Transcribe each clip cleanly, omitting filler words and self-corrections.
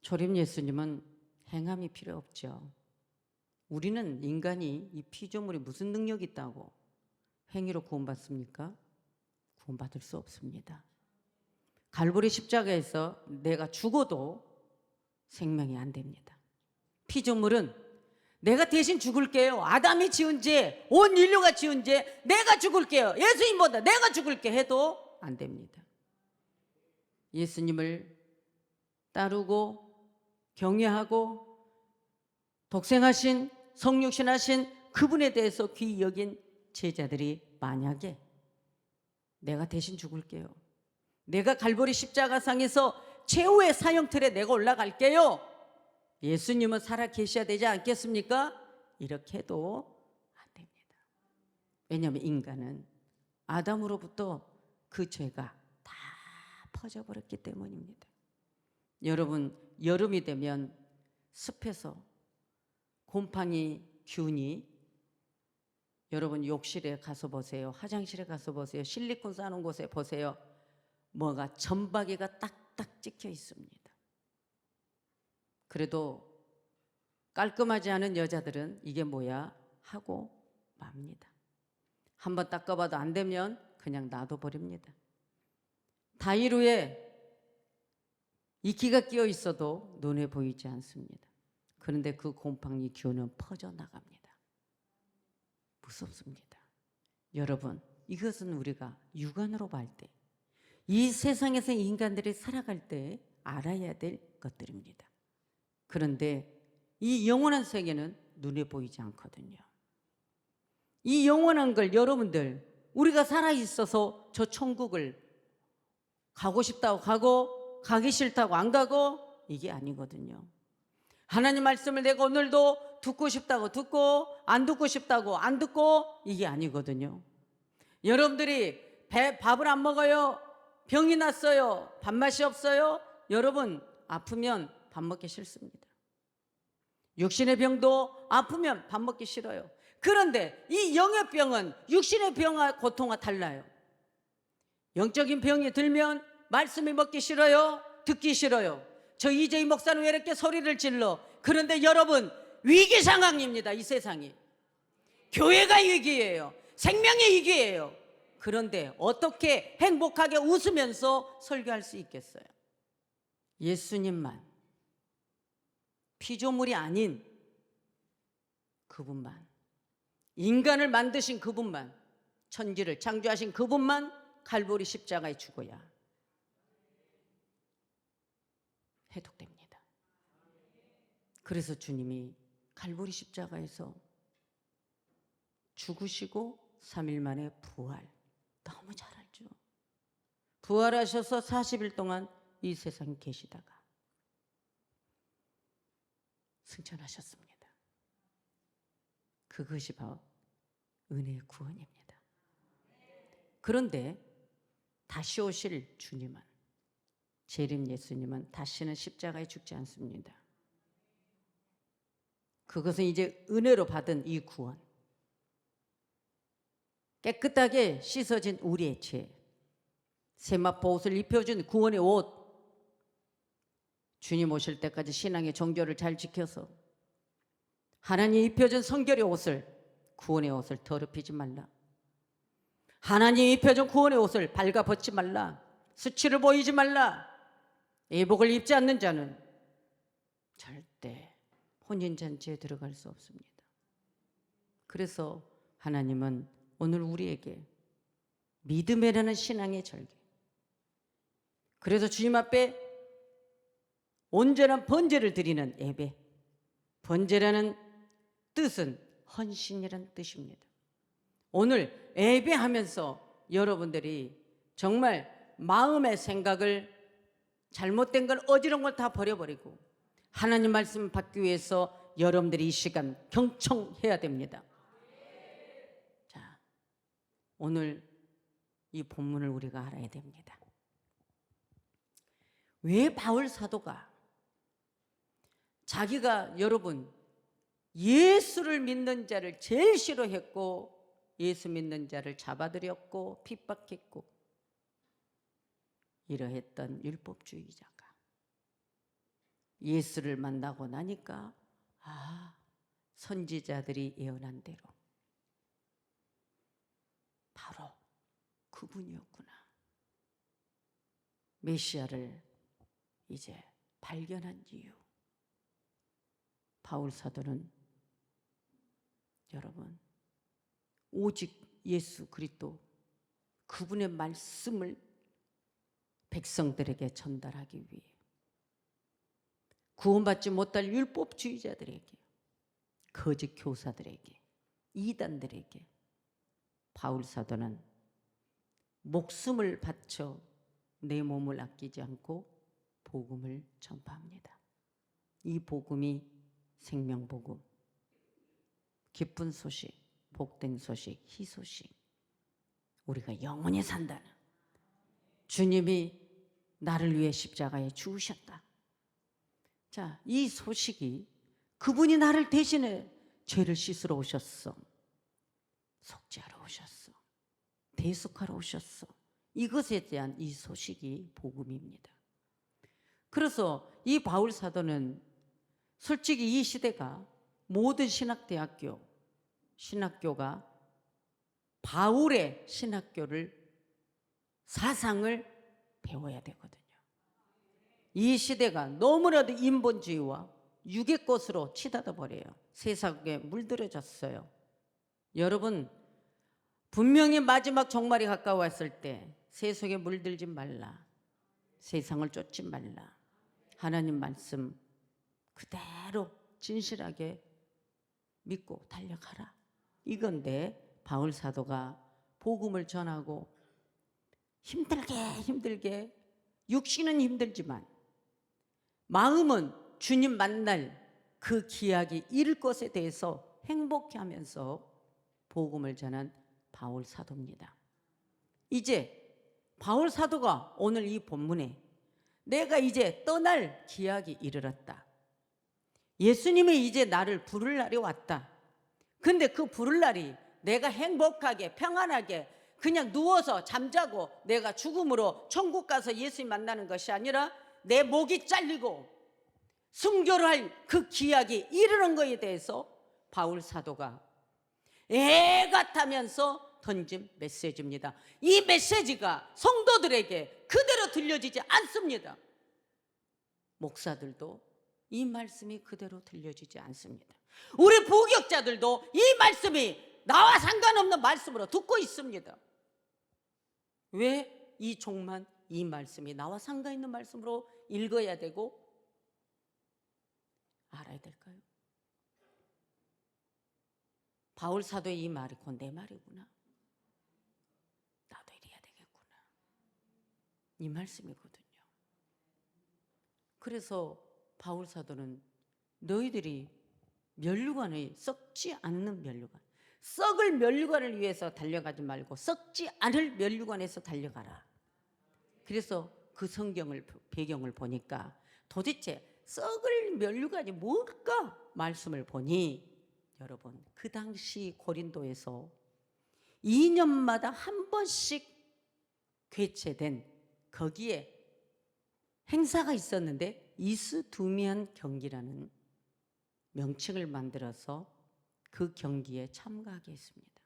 초림 예수님은 행함이 필요 없죠. 우리는 인간이 이 피조물이 무슨 능력이 있다고 행위로 구원받습니까? 구원받을 수 없습니다. 갈보리 십자가에서 내가 죽어도 생명이 안 됩니다. 피조물은 내가 대신 죽을게요. 아담이 지은 죄, 온 인류가 지은 죄, 내가 죽을게요. 예수님보다 내가 죽을게 해도 안 됩니다. 예수님을 따르고 경외하고 독생하신 성육신하신 그분에 대해서 귀히 여긴 제자들이 만약에 내가 대신 죽을게요. 내가 갈보리 십자가상에서 최후의 사형틀에 내가 올라갈게요. 예수님은 살아 계셔야 되지 않겠습니까? 이렇게 해도 안 됩니다. 왜냐하면 인간은 아담으로부터 그 죄가 다 퍼져버렸기 때문입니다. 여러분, 여름이 되면 습해서 곰팡이 균이 여러분 욕실에 가서 보세요. 화장실에 가서 보세요. 실리콘 싸놓은 곳에 보세요. 뭐가 점박이가 딱딱 찍혀 있습니다. 그래도 깔끔하지 않은 여자들은 이게 뭐야 하고 맙니다. 한번 닦아봐도 안 되면 그냥 놔둬버립니다. 다이루에 이끼가 끼어 있어도 눈에 보이지 않습니다. 그런데 그 곰팡이 균은 퍼져나갑니다. 무섭습니다. 여러분, 이것은 우리가 육안으로 볼 때, 이 세상에서 인간들이 살아갈 때 알아야 될 것들입니다. 그런데 이 영원한 세계는 눈에 보이지 않거든요. 이 영원한 걸 여러분들, 우리가 살아있어서 저 천국을 가고 싶다고 가고 가기 싫다고 안 가고 이게 아니거든요. 하나님 말씀을 내가 오늘도 듣고 싶다고 듣고 안 듣고 싶다고 안 듣고 이게 아니거든요. 여러분들이 밥을 안 먹어요. 병이 났어요. 밥맛이 없어요. 여러분 아프면 밥 먹기 싫습니다. 육신의 병도 아프면 밥 먹기 싫어요. 그런데 이 영의 병은 육신의 병과 고통과 달라요. 영적인 병이 들면 말씀이 먹기 싫어요. 듣기 싫어요. 저 이재희 목사는 왜 이렇게 소리를 질러? 그런데 여러분 위기 상황입니다. 이 세상이. 교회가 위기예요. 생명의 위기예요. 그런데 어떻게 행복하게 웃으면서 설교할 수 있겠어요? 예수님만, 피조물이 아닌 그분만, 인간을 만드신 그분만, 천지를 창조하신 그분만 갈보리 십자가에 죽어야 해독됩니다. 그래서 주님이 갈보리 십자가에서 죽으시고 3일 만에 부활, 너무 잘 알죠. 부활하셔서 40일 동안 이 세상에 계시다가 승천하셨습니다. 그것이 바로 은혜의 구원입니다. 그런데 다시 오실 주님은, 재림 예수님은 다시는 십자가에 죽지 않습니다. 그것은 이제 은혜로 받은 이 구원, 깨끗하게 씻어진 우리의 죄, 세마포 옷을 입혀준 구원의 옷, 주님 오실 때까지 신앙의 정결을 잘 지켜서 하나님 입혀준 성결의 옷을, 구원의 옷을 더럽히지 말라. 하나님 입혀준 구원의 옷을 발가 벗지 말라. 수치를 보이지 말라. 예복을 입지 않는 자는 절대 혼인잔치에 들어갈 수 없습니다. 그래서 하나님은 오늘 우리에게 믿음이라는 신앙의 절개, 그래서 주님 앞에 온전한 번제를 드리는 예배, 번제라는 뜻은 헌신이라는 뜻입니다. 오늘 예배하면서 여러분들이 정말 마음의 생각을, 잘못된 걸, 어지러운 걸 다 버려버리고 하나님 말씀 받기 위해서 여러분들이 이 시간 경청해야 됩니다. 자, 오늘 이 본문을 우리가 알아야 됩니다. 왜 바울 사도가 자기가, 여러분, 예수를 믿는 자를 제일 싫어했고 예수 믿는 자를 잡아들였고 핍박했고 이러했던 율법주의자가 예수를 만나고 나니까 선지자들이 예언한 대로 바로 그분이었구나. 메시아를 이제 발견한 이유. 바울 사도는 여러분 오직 예수 그리스도 그분의 말씀을 백성들에게 전달하기 위해 구원받지 못할 율법주의자들에게, 거짓 교사들에게, 이단들에게 바울 사도는 목숨을 바쳐 내 몸을 아끼지 않고 복음을 전파합니다. 이 복음이 생명복음, 기쁜 소식, 복된 소식, 희소식, 우리가 영원히 산다는, 주님이 나를 위해 십자가에 죽으셨다. 자, 이 소식이 그분이 나를 대신해 죄를 씻으러 오셨어, 속죄하러 오셨어, 대속하러 오셨어, 이것에 대한 이 소식이 복음입니다. 그래서 이 바울 사도는 솔직히 이 시대가 모든 신학교가 바울의 신학교를, 사상을 배워야 되거든요. 이 시대가 너무나도 인본주의와 육의 것으로 치닫아 버려요. 세상에 물들어졌어요. 여러분, 분명히 마지막 종말이 가까웠을 때 세속에 물들지 말라, 세상을 쫓지 말라, 하나님 말씀 그대로 진실하게 믿고 달려가라, 이건데 바울 사도가 복음을 전하고 힘들게 육신은 힘들지만 마음은 주님 만날 그 기약이 이를 것에 대해서 행복해하면서 복음을 전한 바울 사도입니다. 이제 바울 사도가 오늘 이 본문에 내가 이제 떠날 기약이 이르렀다, 예수님이 이제 나를 부를 날이 왔다. 근데 그 부를 날이 내가 행복하게 평안하게 그냥 누워서 잠자고 내가 죽음으로 천국 가서 예수님 만나는 것이 아니라 내 목이 잘리고 순교를 할 그 기약이 이르는 것에 대해서 바울 사도가 애가 타면서 던진 메시지입니다. 이 메시지가 성도들에게 그대로 들려지지 않습니다. 목사들도 이 말씀이 그대로 들려지지 않습니다. 우리 부교육자들도 이 말씀이 나와 상관없는 말씀으로 듣고 있습니다. 왜 이 종만 이 말씀이 나와 상관있는 말씀으로 읽어야 되고 알아야 될까요? 바울 사도의 이 말이 곧 내 말이구나, 나도 이래야 되겠구나, 이 말씀이거든요. 그래서 바울 사도는 너희들이 면류관의 썩지 않는 면류관, 썩을 면류관을 위해서 달려가지 말고 썩지 않을 면류관에서 달려가라. 그래서 그 성경을 배경을 보니까 도대체 썩을 면류관이 뭘까 말씀을 보니, 여러분 그 당시 고린도에서 2년마다 한 번씩 개최된 거기에 행사가 있었는데 이스두미안 경기라는 명칭을 만들어서 그 경기에 참가하게 했습니다.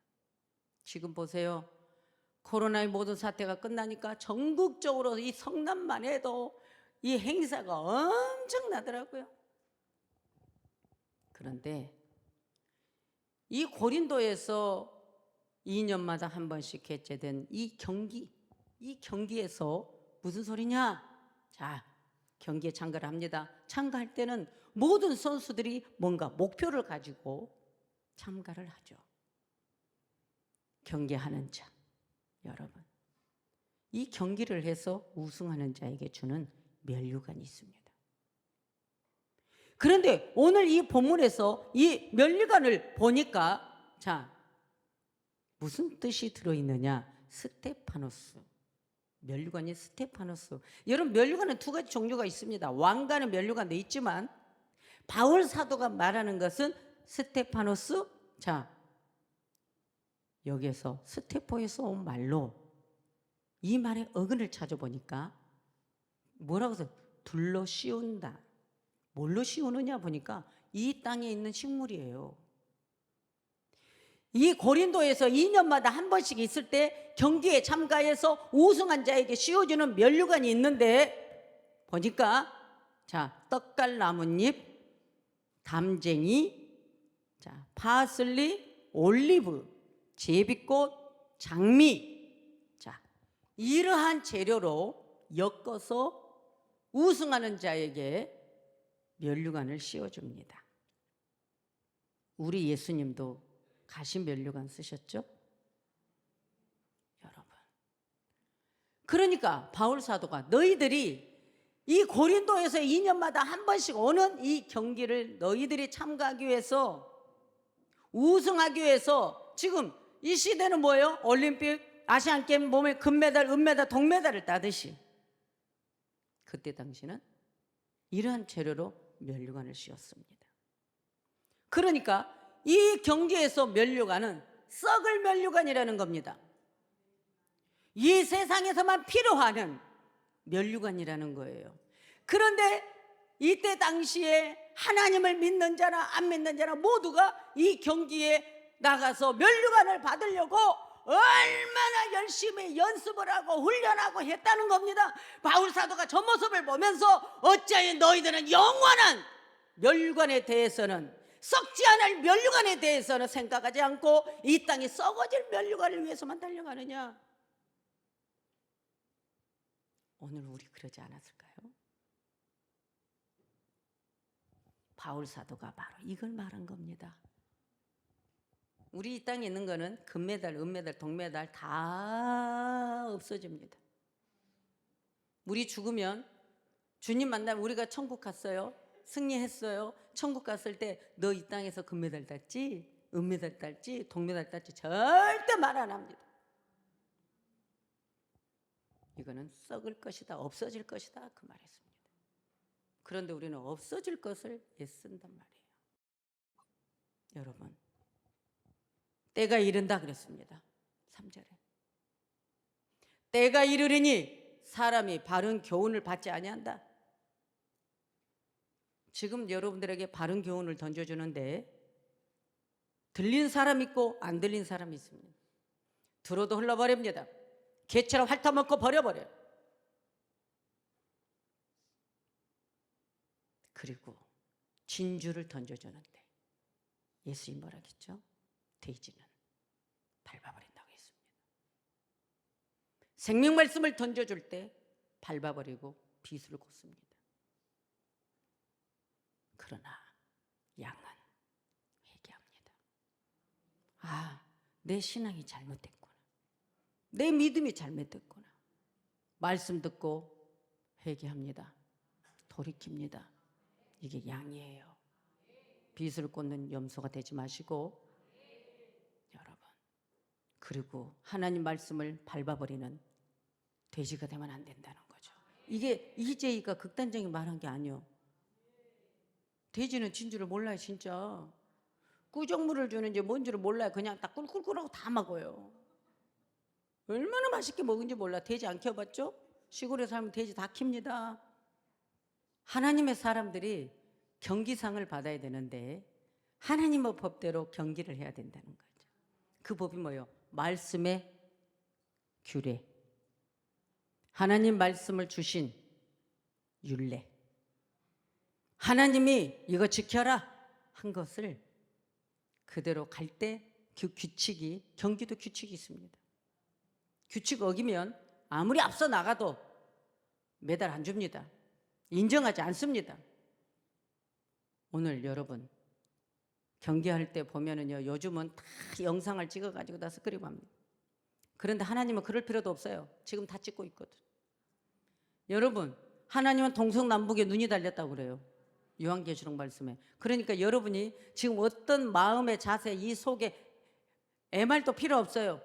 지금 보세요. 코로나의 모든 사태가 끝나니까 전국적으로 이 성남만 해도 이 행사가 엄청나더라고요. 그런데 이 고린도에서 2년마다 한 번씩 개최된 이 경기에서 무슨 소리냐? 자, 경기에 참가를 합니다. 참가할 때는 모든 선수들이 뭔가 목표를 가지고 참가를 하죠. 경기하는 자, 여러분, 이 경기를 해서 우승하는 자에게 주는 면류관이 있습니다. 그런데 오늘 이 본문에서 이 면류관을 보니까, 자, 무슨 뜻이 들어있느냐? 스테파노스, 면류관이 스테파노스. 여러분, 면류관은 두 가지 종류가 있습니다. 왕관은 면류관도 있지만 바울 사도가 말하는 것은 스테파노스. 자, 여기에서 스테포에서 온 말로 이 말의 어근을 찾아보니까 뭐라고 해서 둘러 씌운다, 뭘로 씌우느냐 보니까 이 땅에 있는 식물이에요. 이 고린도에서 2년마다 한 번씩 있을 때 경기에 참가해서 우승한 자에게 씌워주는 면류관이 있는데 보니까 자, 떡갈 나뭇잎, 담쟁이, 자, 파슬리, 올리브, 제비꽃, 장미, 자, 이러한 재료로 엮어서 우승하는 자에게 면류관을 씌워줍니다. 우리 예수님도 가시 면류관 쓰셨죠? 여러분. 그러니까 바울 사도가 너희들이 이 고린도에서 2년마다 한 번씩 오는 이 경기를 너희들이 참가하기 위해서, 우승하기 위해서, 지금 이 시대는 뭐예요? 올림픽, 아시안게임 몸에 금메달, 은메달, 동메달을 따듯이 그때 당시는 이러한 재료로 면류관을 씌웠습니다. 그러니까 이 경기에서 면류관은 썩을 면류관이라는 겁니다. 이 세상에서만 필요하는 면류관이라는 거예요. 그런데 이때 당시에 하나님을 믿는 자나 안 믿는 자나 모두가 이 경기에 나가서 면류관을 받으려고 얼마나 열심히 연습을 하고 훈련하고 했다는 겁니다. 바울 사도가 저 모습을 보면서 어찌하여 너희들은 영원한 면류관에 대해서는, 썩지 않을 면류관에 대해서는 생각하지 않고 이 땅이 썩어질 면류관을 위해서만 달려가느냐. 오늘 우리 그러지 않았을까요? 바울 사도가 바로 이걸 말한 겁니다. 우리 이 땅에 있는 거는 금메달, 은메달, 동메달 다 없어집니다. 우리 죽으면 주님 만나면 우리가 천국 갔어요, 승리했어요, 천국 갔을 때 너 이 땅에서 금메달 땄지, 은메달 땄지, 동메달 땄지 절대 말 안 합니다. 이거는 썩을 것이다, 없어질 것이다, 그 말했습니다. 그런데 우리는 없어질 것을 애쓴단 말이에요. 여러분, 때가 이른다 그랬습니다. 3절에 때가 이르리니 사람이 바른 교훈을 받지 아니한다. 지금 여러분들에게 바른 교훈을 던져주는데 들린 사람 있고 안 들린 사람이 있습니다. 들어도 흘러버립니다. 개처럼 핥아먹고 버려버려요. 그리고 진주를 던져주는데 예수님 뭐라 했죠? 돼지는 밟아버린다고 했습니다. 생명 말씀을 던져줄 때 밟아버리고 비수를 꽂습니다. 그러나 양은 회개합니다. 아, 내 신앙이 잘못됐구나, 내 믿음이 잘못됐구나. 말씀 듣고 회개합니다. 돌이킵니다. 이게 양이에요. 비수를 꽂는 염소가 되지 마시고, 여러분, 그리고 하나님 말씀을 밟아버리는 돼지가 되면 안 된다는 거죠. 이게 이재희가 극단적인 말한 게 아니에요. 돼지는 진주를 몰라요. 진짜 꾸정물을 주는지 뭔지를 몰라요. 그냥 딱 꿀꿀꿀하고 다 먹어요. 얼마나 맛있게 먹은지 몰라. 돼지 안 키워봤죠? 시골에 살면 돼지 다 킵니다. 하나님의 사람들이 경기상을 받아야 되는데 하나님의 법대로 경기를 해야 된다는 거죠. 그 법이 뭐예요? 말씀의 규례, 하나님 말씀을 주신 율례, 하나님이 이거 지켜라 한 것을 그대로 갈 때 그 규칙이, 경기도 규칙이 있습니다. 규칙 어기면 아무리 앞서 나가도 메달 안 줍니다. 인정하지 않습니다. 오늘 여러분 경기할 때 보면은요, 요즘은 다 영상을 찍어가지고 다 스크립 합니다. 그런데 하나님은 그럴 필요도 없어요. 지금 다 찍고 있거든. 여러분, 하나님은 동서남북에 눈이 달렸다고 그래요. 요한계시록 말씀에. 그러니까 여러분이 지금 어떤 마음의 자세, 이 속에 MR도 필요 없어요.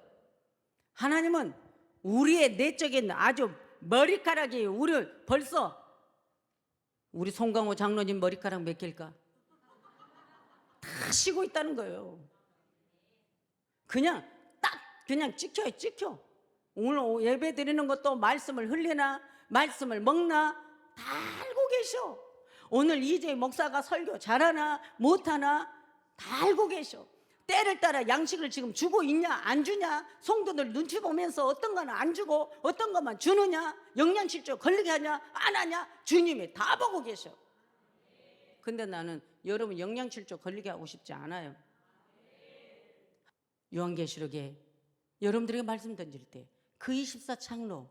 하나님은 우리의 내적인 아주 머리카락이, 우리 벌써 우리 송강호 장로님 머리카락 몇 개일까? 다 쉬고 있다는 거예요. 그냥 딱 그냥 찍혀요. 찍혀. 오늘 예배 드리는 것도 말씀을 흘리나 말씀을 먹나 다 알고 계셔. 오늘 이재 목사가 설교 잘하나 못하나 다 알고 계셔. 때를 따라 양식을 지금 주고 있냐 안 주냐, 성도들 눈치 보면서 어떤 거는 안 주고 어떤 것만 주느냐, 영양실조 걸리게 하냐 안 하냐 주님이 다 보고 계셔. 근데 나는 여러분 영양실조 걸리게 하고 싶지 않아요. 요한계시록에 여러분들에게 말씀 던질 때 그 24장로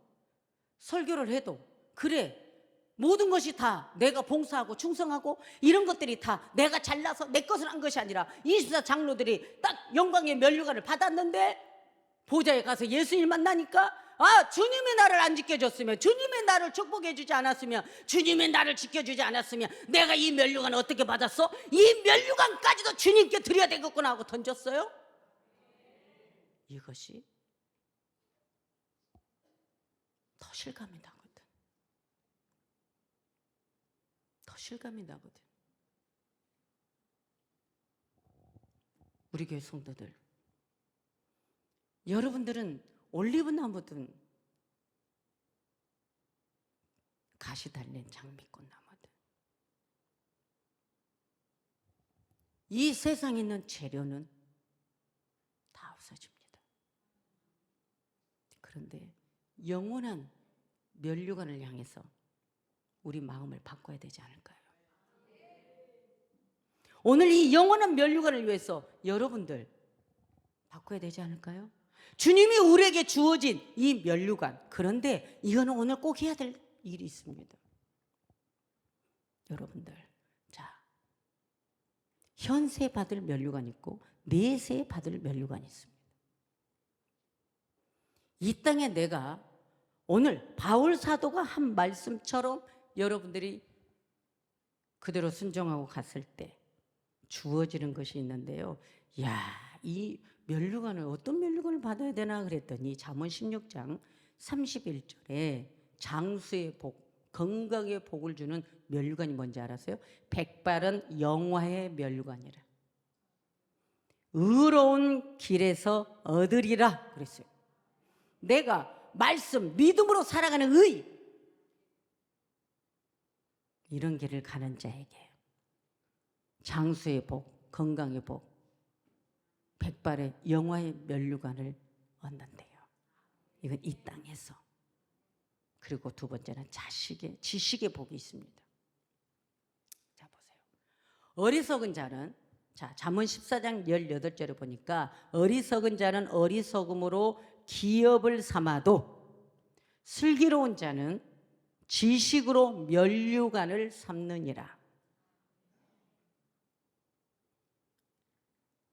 설교를 해도 그래, 모든 것이 다 내가 봉사하고 충성하고 이런 것들이 다 내가 잘나서 내 것을 한 것이 아니라 24장로들이 딱 영광의 면류관을 받았는데 보좌에 가서 예수님 만나니까 주님이 나를 안 지켜줬으면, 주님이 나를 축복해 주지 않았으면, 주님이 나를 지켜주지 않았으면 내가 이 면류관을 어떻게 받았어? 이 면류관까지도 주님께 드려야 되겠구나 하고 던졌어요. 이것이 더 실감이 나거든. 더 실감이 나거든. 우리 교회 성도들, 여러분들은 올리브나무든 가시 달린 장미꽃 나무든 이 세상에 있는 재료는 다 없어집니다. 그런데 영원한 면류관을 향해서 우리 마음을 바꿔야 되지 않을까요? 오늘 이 영원한 면류관을 위해서 여러분들 바꿔야 되지 않을까요? 주님이 우리에게 주어진 이 면류관, 그런데 이거는 오늘 꼭 해야 될 일이 있습니다. 여러분들, 자, 현세 받을 면류관이 있고 내세 받을 면류관이 있습니다. 이 땅에 내가 오늘 바울 사도가 한 말씀처럼 여러분들이 그대로 순종하고 갔을 때 주어지는 것이 있는데요. 이 면류관을 어떤 면류관을 받아야 되나 그랬더니 잠언 16장 31절에 장수의 복, 건강의 복을 주는 면류관이 뭔지 알았어요? 백발은 영화의 면류관이라. 의로운 길에서 얻으리라 그랬어요. 내가 말씀, 믿음으로 살아가는 의, 이런 길을 가는 자에게 장수의 복, 건강의 복, 백발의 영화의 면류관을 얻는데요. 이건 이 땅에서. 그리고 두 번째는 지식의 복이 있습니다. 자, 보세요. 어리석은 자는, 자, 잠언 14장 18절에 보니까 어리석은 자는 어리석음으로 기업을 삼아도 슬기로운 자는 지식으로 면류관을 삼느니라.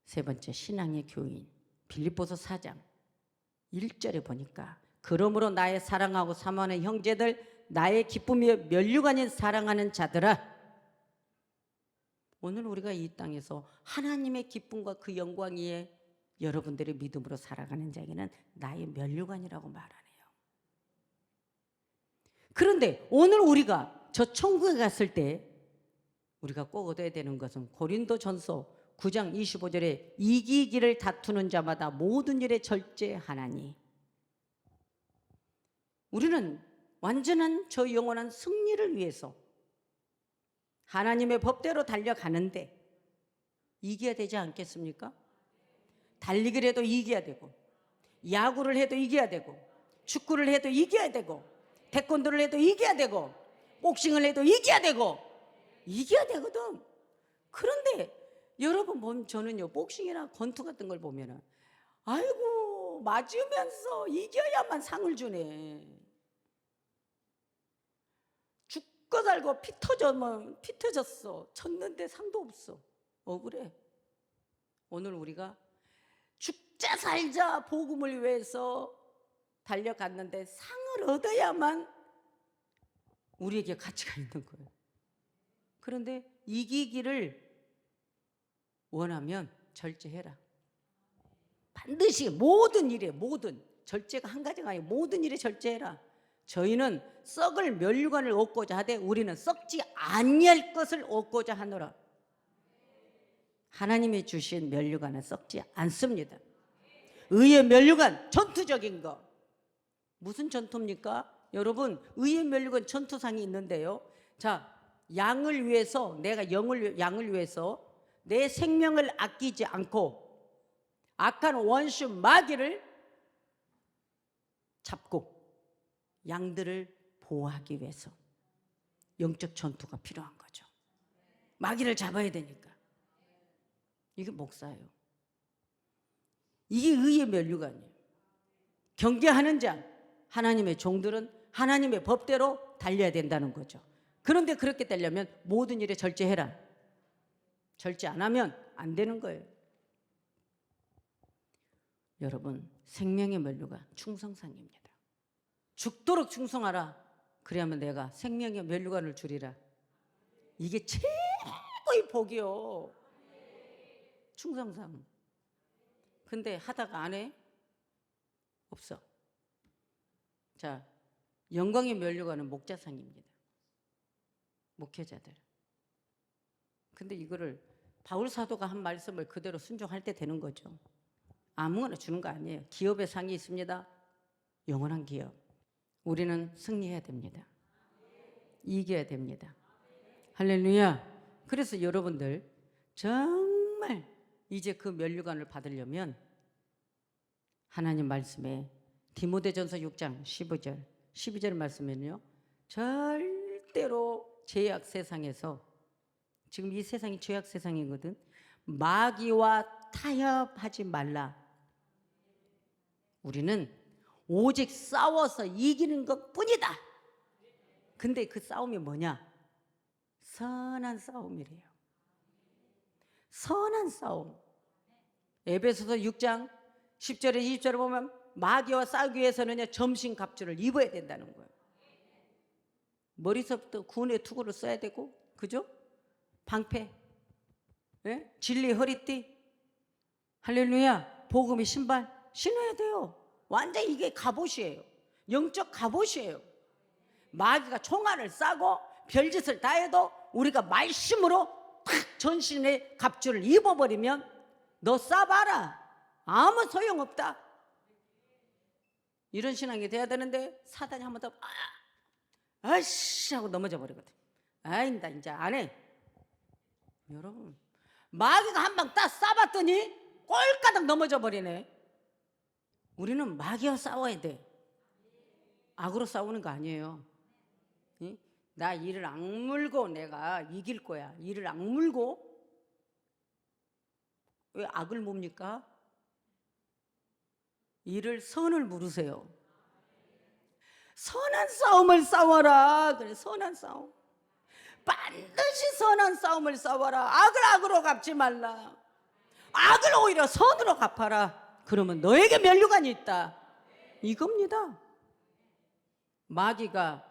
세 번째, 신앙의 교인 빌립보서 4장 1절에 보니까 그러므로 나의 사랑하고 사모하는 형제들, 나의 기쁨이여 면류관인 사랑하는 자들아. 오늘 우리가 이 땅에서 하나님의 기쁨과 그 영광 위에 여러분들의 믿음으로 살아가는 자에게는 나의 면류관이라고 말하네요. 그런데 오늘 우리가 저 천국에 갔을 때 우리가 꼭 얻어야 되는 것은 고린도전서 9장 25절에 이기기를 다투는 자마다 모든 일에 절제하나니, 우리는 완전한 저 영원한 승리를 위해서 하나님의 법대로 달려가는데 이겨야 되지 않겠습니까? 달리기를 해도 이겨야 되고, 야구를 해도 이겨야 되고, 축구를 해도 이겨야 되고, 태권도를 해도 이겨야 되고, 복싱을 해도 이겨야 되고, 이겨야 되거든. 그런데 여러분, 저는요, 복싱이나 권투 같은 걸 보면은 아이고, 맞으면서 이겨야만 상을 주네. 죽고 살고 피 터졌어. 쳤는데 상도 없어. 억울해. 오늘 우리가 죽자 살자 복음을 위해서 달려갔는데 상을 얻어야만 우리에게 가치가 있는 거예요. 그런데 이기기를 원하면 절제해라. 반드시 모든 일에, 절제가 한 가지가 아니고 모든 일에 절제해라. 저희는 썩을 면류관을 얻고자 하되 우리는 썩지 아니할 것을 얻고자 하노라. 하나님이 주신 면류관은 썩지 않습니다. 의의 면류관, 전투적인 거. 무슨 전투입니까? 여러분, 의의 면류관 전투상이 있는데요. 자, 양을 위해서, 내가 양을 위해서 내 생명을 아끼지 않고 악한 원수 마귀를 잡고 양들을 보호하기 위해서 영적 전투가 필요한 거죠. 마귀를 잡아야 되니까. 이게 목사예요. 이게 의의 면류관이에요. 경계하는 자, 하나님의 종들은 하나님의 법대로 달려야 된다는 거죠. 그런데 그렇게 되려면 모든 일에 절제해라. 절제 안 하면 안 되는 거예요. 여러분, 생명의 면류관 충성상입니다. 죽도록 충성하라. 그래야만 내가 생명의 면류관을 주리라. 이게 최고의 복이요. 충성상. 근데 하다가 안 해? 없어. 자, 영광의 면류관은 목자상입니다. 목회자들. 근데 이거를 바울 사도가 한 말씀을 그대로 순종할 때 되는 거죠. 아무거나 주는 거 아니에요. 기업의 상이 있습니다. 영원한 기업. 우리는 승리해야 됩니다. 이겨야 됩니다. 할렐루야. 그래서 여러분들 정말 이제 그 면류관을 받으려면 하나님 말씀에 디모데전서 6장 15절 12절 말씀에는요, 절대로 죄악 세상에서, 지금 이 세상이 죄악 세상이거든, 마귀와 타협하지 말라. 우리는 오직 싸워서 이기는 것 뿐이다. 근데 그 싸움이 뭐냐? 선한 싸움이래요. 선한 싸움. 에베소서 6장 10절에 20절에 보면 마귀와 싸우기 위해서는 점심갑주를 입어야 된다는 거예요. 머리서부터 군의 투구를 써야 되고, 그죠? 방패, 예? 진리 허리띠, 할렐루야, 복음의 신발 신어야 돼요. 완전 이게 갑옷이에요. 영적 갑옷이에요. 마귀가 총알을 쏴고 별짓을 다 해도 우리가 말씀으로 탁 전신의 갑주를 입어버리면 너 쏴봐라, 아무 소용없다. 이런 신앙이 돼야 되는데 사단이 한 번 더 아씨 하고 넘어져 버리거든. 아이, 나 이제 안 해. 여러분, 마귀가 한 방 딱 쏴봤더니 꼴까닥 넘어져 버리네. 우리는 마귀와 싸워야 돼. 악으로 싸우는 거 아니에요. 응? 나 이를 악물고 내가 이길 거야. 이를 악물고. 왜 악을 뭡니까? 이를 선을 물으세요. 선한 싸움을 싸워라. 그래, 선한 싸움. 반드시 선한 싸움을 싸워라. 악을 악으로 갚지 말라. 악을 오히려 선으로 갚아라. 그러면 너에게 면류관이 있다. 이겁니다. 마귀가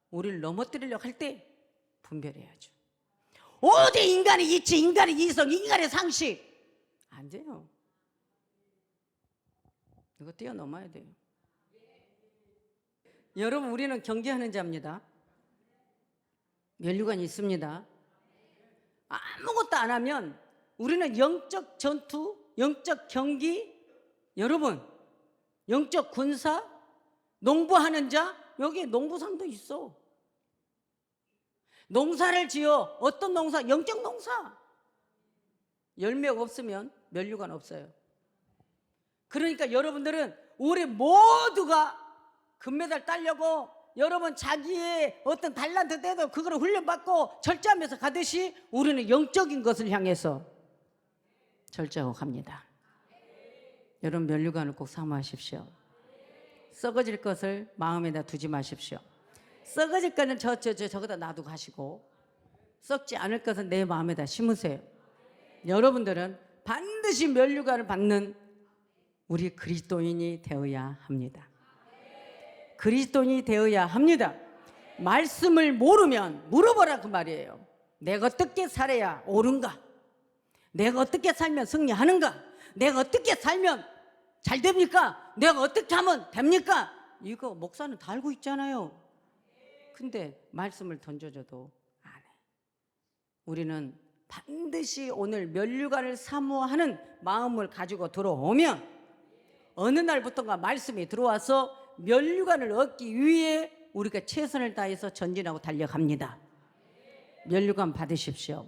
우리를 넘어뜨리려고 할 때 분별해야죠. 어디 인간의 이치, 인간의 이성, 인간의 상식 안 돼요. 이거 뛰어넘어야 돼요. 여러분, 우리는 경계하는 자입니다. 면류관이 있습니다. 아무것도 안 하면 우리는 영적 전투, 영적 경기, 여러분, 영적 군사, 농부하는 자, 여기 농부상도 있어. 농사를 지어. 어떤 농사? 영적 농사. 열매가 없으면 면류관 없어요. 그러니까 여러분들은 우리 모두가 금메달 따려고 여러분 자기의 어떤 달란트 때도 그걸 훈련받고 절제하면서 가듯이 우리는 영적인 것을 향해서 절제하고 갑니다. 여러분, 면류관을 꼭 사모하십시오. 썩어질 것을 마음에다 두지 마십시오. 썩어질 거는 저거다 놔두고 가시고, 썩지 않을 것은 내 마음에다 심으세요. 여러분들은 반드시 면류관을 받는 우리 그리스도인이 되어야 합니다. 그리스도인이 되어야 합니다. 말씀을 모르면 물어보라 그 말이에요. 내가 어떻게 살아야 옳은가? 내가 어떻게 살면 승리하는가? 내가 어떻게 살면 잘 됩니까? 내가 어떻게 하면 됩니까? 이거 목사는 다 알고 있잖아요. 근데 말씀을 던져줘도 안 해. 우리는 반드시 오늘 면류관을 사모하는 마음을 가지고 들어오면 어느 날부터가 말씀이 들어와서 면류관을 얻기 위해 우리가 최선을 다해서 전진하고 달려갑니다. 면류관 받으십시오.